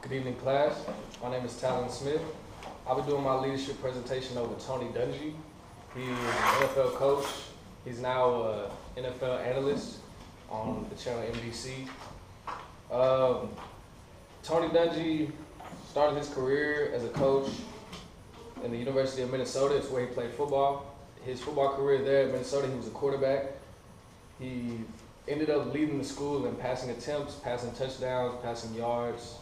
Good evening, class. My name is Talon Smith. I'll be doing my leadership presentation over Tony Dungy. He is an NFL coach. He's now an NFL analyst on the channel NBC. Tony Dungy started his career as a coach in the University of Minnesota. It's where he played football. His football career there at Minnesota, he was a quarterback. He ended up leading the school in passing attempts, passing touchdowns, passing yards,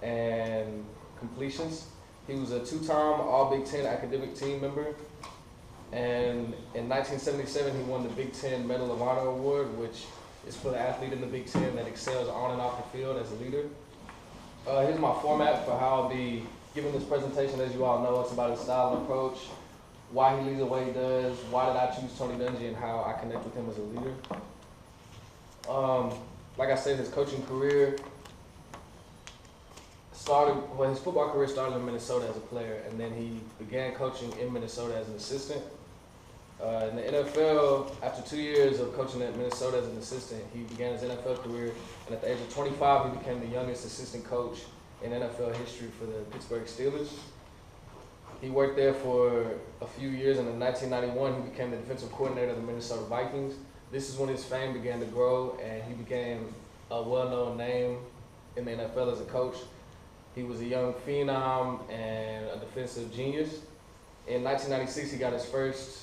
and completions. He was a two-time All-Big Ten academic team member. And in 1977, he won the Big Ten Medal of Honor Award, which is for the athlete in the Big Ten that excels on and off the field as a leader. Here's my format for how I'll be giving this presentation. As you all know, it's about his style and approach, why he leads the way he does, why did I choose Tony Dungy, and how I connect with him as a leader. Like I said, his coaching career his football career started in Minnesota as a player, and then he began coaching in Minnesota as an assistant. In the NFL, after 2 years of coaching at Minnesota as an assistant, he began his NFL career, and at the age of 25, he became the youngest assistant coach in NFL history for the Pittsburgh Steelers. He worked there for a few years, and in 1991, he became the defensive coordinator of the Minnesota Vikings. This is when his fame began to grow, and he became a well-known name in the NFL as a coach. He was a young phenom and a defensive genius. In 1996, he got his first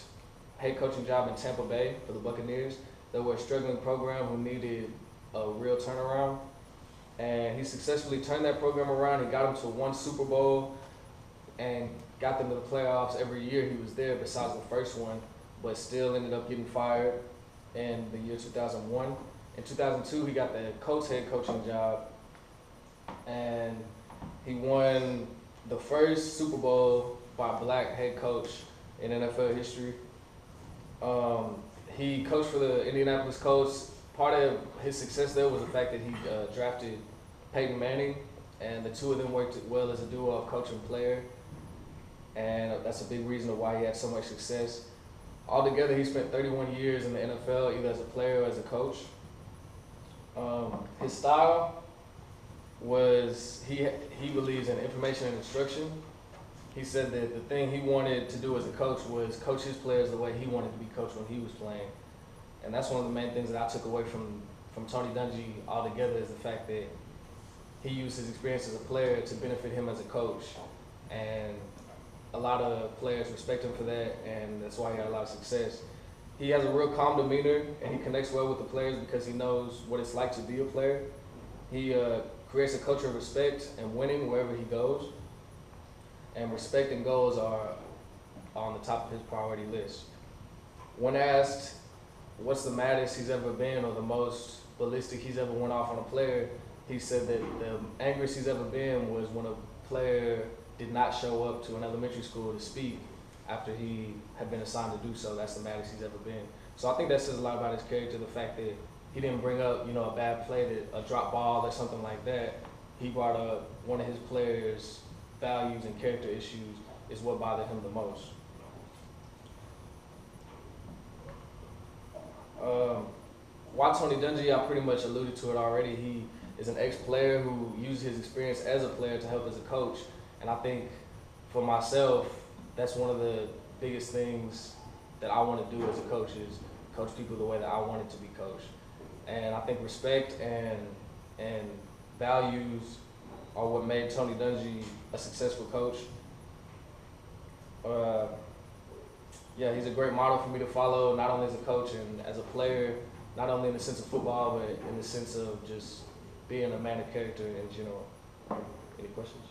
head coaching job in Tampa Bay for the Buccaneers. They were a struggling program who needed a real turnaround. And he successfully turned that program around. He got them to one Super Bowl and got them to the playoffs every year he was there besides the first one, but still ended up getting fired in the year 2001. In 2002, he got the Colts head coaching job, and he won the first Super Bowl by a black head coach in NFL history. He coached for the Indianapolis Colts. Part of his success there was the fact that he drafted Peyton Manning, and the two of them worked well as a duo of coach and player, and that's a big reason why he had so much success. Altogether, he spent 31 years in the NFL, either as a player or as a coach. His style was, he believes in information and instruction. He said that the thing he wanted to do as a coach was coach his players the way he wanted to be coached when he was playing. And that's one of the main things that I took away from Tony Dungy altogether, is the fact that he used his experience as a player to benefit him as a coach. And a lot of players respect him for that, and that's why he had a lot of success. He has a real calm demeanor, and he connects well with the players because he knows what it's like to be a player. He creates a culture of respect and winning wherever he goes. And respect and goals are on the top of his priority list. When asked what's the maddest he's ever been or the most ballistic he's ever went off on a player, he said that the angriest he's ever been was when a player did not show up to an elementary school to speak after he had been assigned to do so. That's the maddest he's ever been. So I think that says a lot about his character, the fact that he didn't bring up, a bad play, a drop ball or something like that. He brought up one of his players' values and character issues is what bothered him the most. Why Tony Dungy, I pretty much alluded to it already. He is an ex-player who used his experience as a player to help as a coach. And I think for myself, that's one of the biggest things that I want to do as a coach, is coach people the way that I wanted to be coached. And I think respect and values are what made Tony Dungy a successful coach. Yeah, he's a great model for me to follow, not only as a coach and as a player, not only in the sense of football, but in the sense of just being a man of character in general. Any questions?